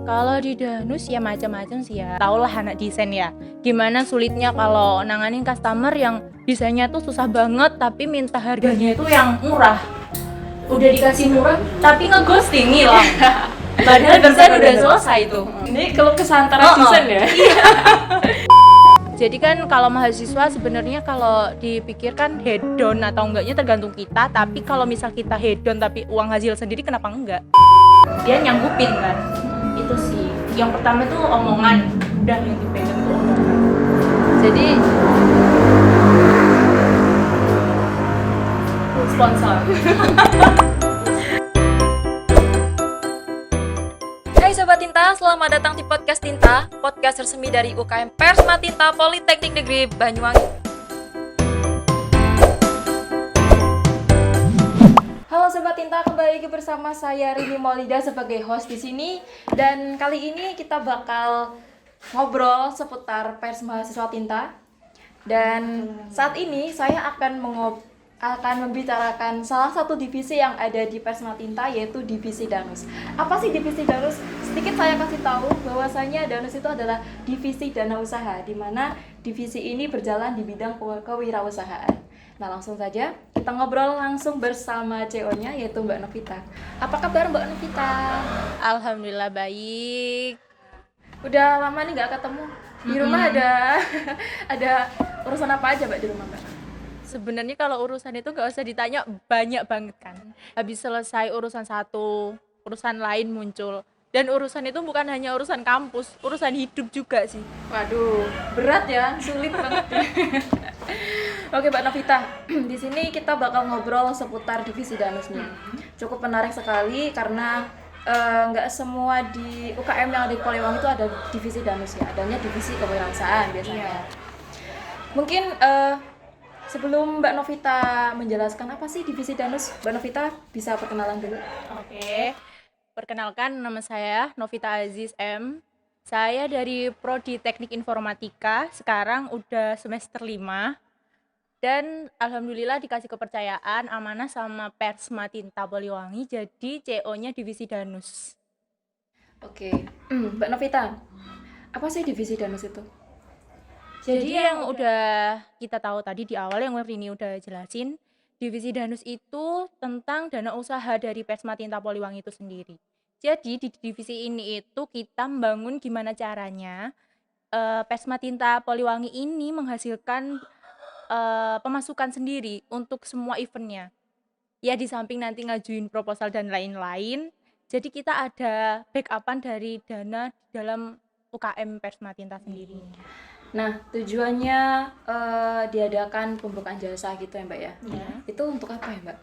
Kalau di Danus ya macam-macam sih ya. Taulah anak desain ya. Gimana sulitnya kalau nanganin customer yang desainnya tuh susah banget tapi minta harganya itu yang murah. Udah dikasih murah tapi ngeghosting hilang. Padahal desain udah selesai tuh. Ini kalau kesantara desain ya? Jadi kan kalau mahasiswa sebenarnya kalau dipikirkan hedon atau enggaknya tergantung kita, tapi kalau misal kita hedon tapi uang hasil sendiri kenapa enggak? Dia nyanggupin kan. Itu sih. Yang pertama tuh omongan, udah yang dipegang tuh omongan. Jadi sponsor. Hai Sobat Tinta, selamat datang di Podcast Tinta, podcast resmi dari UKM Persma Tinta Politeknik Negeri Banyuwangi. Halo Sobat Tinta, kembali lagi bersama saya Rini Maulida sebagai host di sini. Dan kali ini kita bakal ngobrol seputar Pers Mahasiswa Tinta. Dan saat ini saya akan membicarakan salah satu divisi yang ada di Persma Tinta, yaitu divisi Danus. Apa sih divisi Danus? Sedikit saya kasih tahu bahwasanya Danus itu adalah divisi dana usaha, di mana divisi ini berjalan di bidang kewirausahaan. Nah, langsung saja kita ngobrol langsung bersama CEO-nya, yaitu Mbak Novita. Apa kabar Mbak Novita? Alhamdulillah baik. Udah lama nih nggak ketemu. Di rumah ada urusan apa aja Mbak di rumah Mbak? Sebenarnya kalau urusan itu nggak usah ditanya, banyak banget kan. Habis selesai urusan satu, urusan lain muncul. Dan urusan itu bukan hanya urusan kampus, urusan hidup juga sih. Waduh, berat ya, sulit banget ya. Oke Mbak Novita, di sini kita bakal ngobrol seputar divisi Danus nih. Cukup menarik sekali karena nggak semua di UKM yang ada di Poliwangi itu ada divisi Danus ya, adanya divisi kewirausahaan biasanya. Mungkin sebelum Mbak Novita menjelaskan apa sih divisi Danus, Mbak Novita bisa perkenalan dulu. Oke. Perkenalkan, nama saya Novita Aziz M. Saya dari Prodi Teknik Informatika, sekarang udah semester 5. Dan alhamdulillah dikasih kepercayaan amanah sama Persma Tinta Poliwangi jadi CO-nya divisi Danus. Oke, Mbak Novita, apa sih divisi Danus itu? Jadi yang udah kita tahu tadi di awal yang Rini udah jelasin, divisi Danus itu tentang dana usaha dari Persma Tinta Poliwangi itu sendiri. Jadi di divisi ini itu kita membangun gimana caranya Persma Tinta Poliwangi ini menghasilkan pemasukan sendiri untuk semua eventnya. Ya di samping nanti ngajuin proposal dan lain-lain, jadi kita ada backupan dari dana di dalam UKM Persma Tinta sendiri. Nah, tujuannya diadakan pembukaan jasa gitu ya Mbak ya? Ya. Itu untuk apa ya Mbak?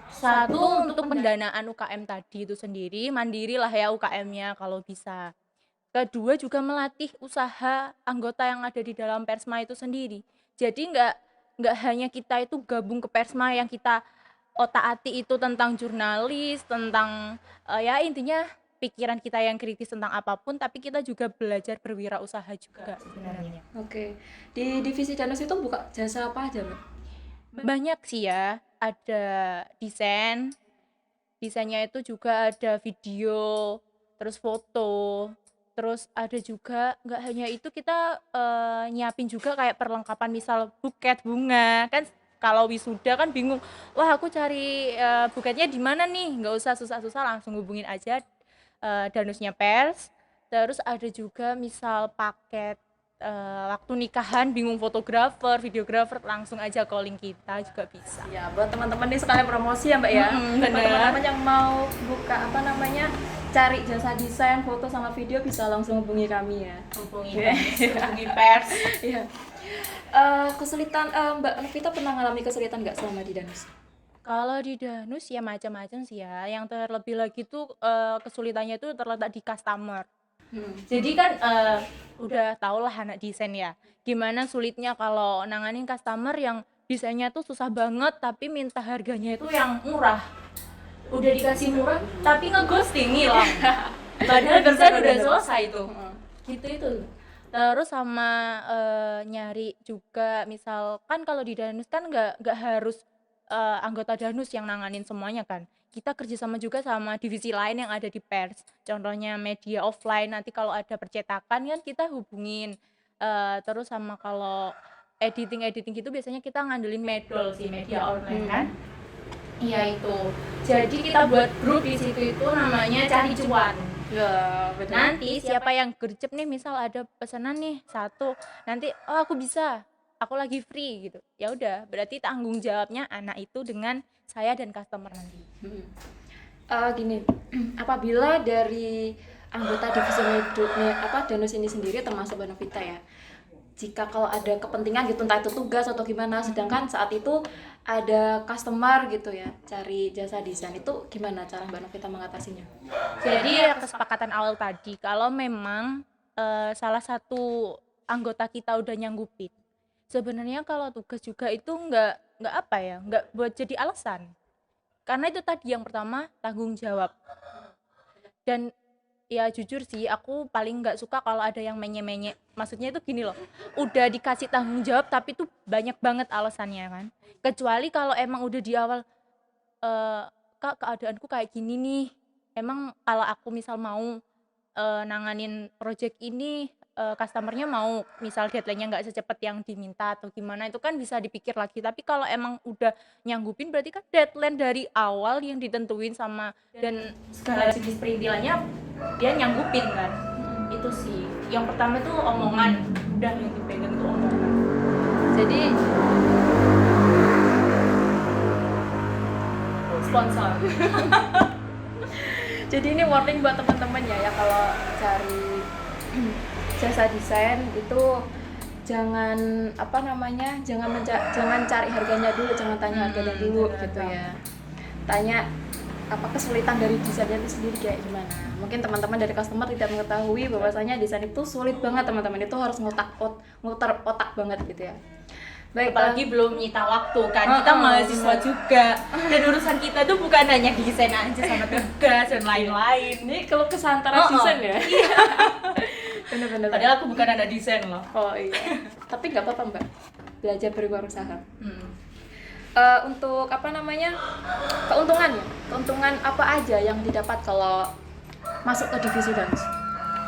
Satu untuk pendanaan UKM tadi itu sendiri, mandiri lah ya UKM-nya kalau bisa. Kedua juga melatih usaha anggota yang ada di dalam Persma itu sendiri. Jadi nggak hanya kita itu gabung ke Persma yang kita otak-atik itu tentang jurnalis, tentang ya intinya pikiran kita yang kritis tentang apapun, tapi kita juga belajar berwirausaha juga sebenarnya. Oke, di divisi Danus itu buka jasa apa aja Mbak? Banyak sih ya, ada desainnya itu juga ada video, terus foto, terus ada juga nggak hanya itu kita nyiapin juga kayak perlengkapan misal buket bunga kan. Kalau wisuda kan bingung, wah aku cari buketnya di mana nih, nggak usah susah-susah, langsung hubungin aja Danusnya Pers. Terus ada juga misal paket waktu nikahan bingung fotografer, videografer, langsung aja calling kita juga bisa. Ya, buat teman-teman nih sekalian promosi ya Mbak ya. Buat bener. teman-teman yang mau buka cari jasa desain, foto sama video bisa langsung hubungi kami ya. Hubungi Pers. Iya. Kesulitan Mbak Novita pernah ngalami kesulitan nggak selama di Danus? Kalau di Danus ya macam-macam sih ya. Yang terlebih lagi tuh kesulitannya itu terletak di customer. Jadi kan udah tau lah anak desain ya, gimana sulitnya kalau nanganin customer yang desainnya tuh susah banget tapi minta harganya itu yang murah. Udah dikasih murah tapi ngeghosting hilang. Padahal desain udah selesai tuh. Gitu itu. Terus sama nyari juga misal kan kalau di Danus kan nggak harus anggota Danus yang nanganin semuanya kan. Kita kerjasama juga sama divisi lain yang ada di pers. Contohnya media offline, nanti kalau ada percetakan kan kita hubungin. Terus sama kalau editing gitu biasanya kita ngandelin Medol sih, media online kan. Iya itu. Jadi kita buat grup di situ itu namanya Cari Cuan. Ya, betul. Nanti siapa yang gercep nih, misal ada pesanan nih satu, nanti oh aku bisa, aku lagi free gitu. Ya udah, berarti tanggung jawabnya anak itu dengan saya dan customer nanti. Gini, apabila dari anggota divisi Danus ini sendiri termasuk Mbak Novita ya, jika kalau ada kepentingan gitu entah itu tugas atau gimana, sedangkan saat itu ada customer gitu ya cari jasa desain, itu gimana cara Mbak Novita mengatasinya? Jadi ya kesepakatan awal tadi, kalau memang salah satu anggota kita udah nyanggupin, sebenarnya kalau tugas juga itu nggak apa ya, nggak buat jadi alasan. Karena itu tadi yang pertama tanggung jawab. Dan ya jujur sih aku paling nggak suka kalau ada yang menye-menye. Maksudnya itu gini loh, udah dikasih tanggung jawab tapi tuh banyak banget alasannya kan. Kecuali kalau emang udah di awal, Kak keadaanku kayak gini nih, emang kalau aku misal mau nanganin project ini, customer-nya mau misal deadline-nya nggak secepat yang diminta atau gimana, itu kan bisa dipikir lagi. Tapi kalau emang udah nyanggupin berarti kan deadline dari awal yang ditentuin sama dan segala jenis perintilannya dia nyanggupin kan. Itu sih yang pertama tuh omongan, udah yang dipegang tuh omongan. Jadi Sponsor. Jadi ini warning buat teman-teman ya kalau cari jasa desain itu jangan jangan cari harganya dulu, jangan tanya harganya dulu gitu ya. Tanya apa kesulitan dari desainnya itu sendiri kayak gimana. Mungkin teman-teman dari customer tidak mengetahui bahwasanya desain itu sulit banget teman-teman, itu harus ngutar otak banget gitu ya. Baik, apalagi belum nyita waktu kan, kita mahasiswa juga, dan urusan kita tuh bukan hanya desain aja sama tugas dan lain-lain. Ini kalau kesantara desain ya. Iya. Bener-bener. Padahal aku bukan anak desain loh. Oh iya. Tapi nggak apa-apa Mbak, belajar berwirausaha. Untuk keuntungan apa aja yang didapat kalau masuk ke divisi Danus?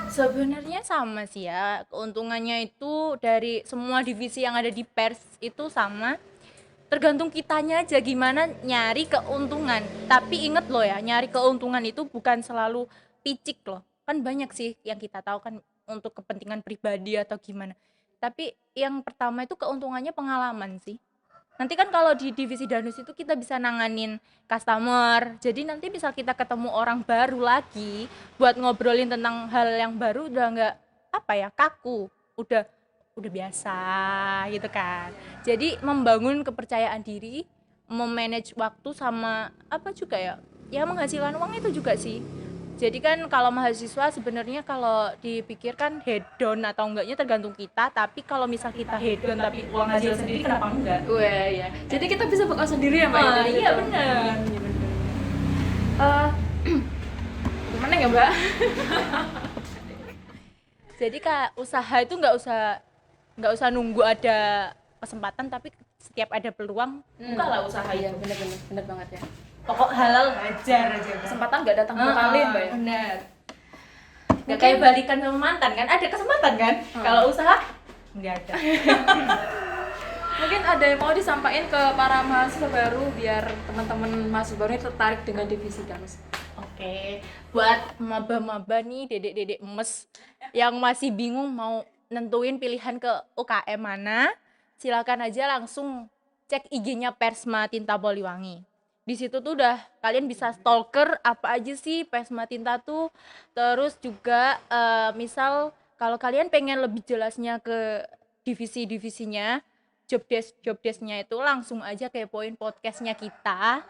Sebenarnya sama sih ya, keuntungannya itu dari semua divisi yang ada di pers itu sama. Tergantung kitanya aja gimana nyari keuntungan. Tapi inget loh ya, nyari keuntungan itu bukan selalu picik loh. Kan banyak sih yang kita tahu kan untuk kepentingan pribadi atau gimana. Tapi yang pertama itu keuntungannya pengalaman sih. Nanti kan kalau di divisi Danus itu kita bisa nanganin customer. Jadi nanti bisa kita ketemu orang baru lagi buat ngobrolin tentang hal yang baru, udah nggak kaku. Udah biasa gitu kan. Jadi membangun kepercayaan diri, memanage waktu sama apa juga ya? Ya menghasilkan uang itu juga sih. Jadi kan kalau mahasiswa sebenarnya kalau dipikirkan hedon atau enggaknya tergantung kita, tapi kalau misal kita hedon tapi uang hasil sendiri kenapa enggak? Wah ya. Jadi kita bisa bekal sendiri ya Mbak? Iya benar. Gimana ya Mbak? Jadi Kak, usaha itu nggak usah nunggu ada kesempatan, tapi setiap ada peluang bukalah usaha Iya itu. bener banget ya. Pokok halal hajar aja. Kesempatan nggak datang dua kali Mbak ya. Benar. Nggak kayak balikan sama mantan kan, ada kesempatan kan. Kalau usaha nggak ada. Mungkin ada yang mau disampaikan ke para mahasiswa baru biar teman-teman mahasiswa baru ini tertarik dengan divisi Danus. Oke, buat maba-maba nih, dedek-dedek emes yang masih bingung mau nentuin pilihan ke UKM mana, silakan aja langsung cek IG-nya Persma Tinta Poliwangi. Di situ tuh udah kalian bisa stalker apa aja sih Persma Tinta tuh. Terus juga misal kalau kalian pengen lebih jelasnya ke divisi-divisinya, job desk-nya itu langsung aja kepoin podcastnya kita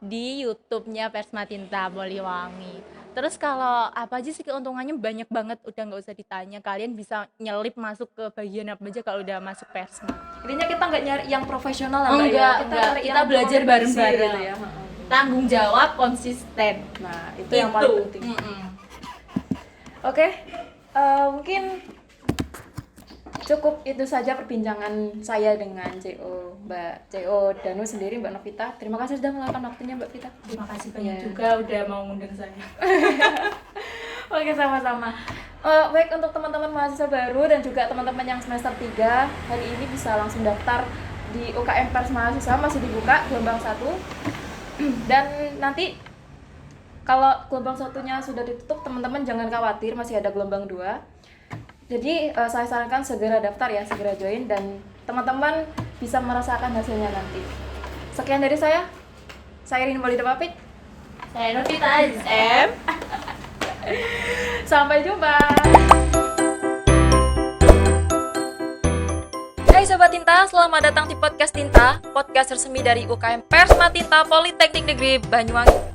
di YouTube-nya Persma Tinta Poliwangi. Terus kalau apa aja sih keuntungannya banyak banget, udah nggak usah ditanya, kalian bisa nyelip masuk ke bagian apa aja kalau udah masuk Persma. Intinya kita nggak nyari yang profesional lah Mbak Enggak, ya. enggak. Cari Kita yang belajar kompetisi bareng-bareng. gitu ya. Tanggung jawab, konsisten. Nah itu yang paling penting. Oke, mungkin cukup itu saja perbincangan saya dengan Mbak CO Danu sendiri, Mbak Novita. Terima kasih sudah meluangkan waktunya, Mbak Vita. Terima kasih banyak Iya. juga udah mau ngundang saya. Oke, sama-sama. Baik, untuk teman-teman mahasiswa baru dan juga teman-teman yang semester 3, hari ini bisa langsung daftar di UKM Pers Mahasiswa, masih dibuka gelombang 1. Dan nanti kalau gelombang 1-nya sudah ditutup, teman-teman jangan khawatir, masih ada gelombang 2. Jadi saya sarankan segera daftar ya, segera join, dan teman-teman bisa merasakan hasilnya nanti. Sekian dari saya Rini Maulida pamit. Saya Novita SM. Sampai jumpa. Hai Sobat Tinta, selamat datang di Podcast Tinta, podcast resmi dari UKM Persma Tinta Politeknik Negeri Banyuwangi.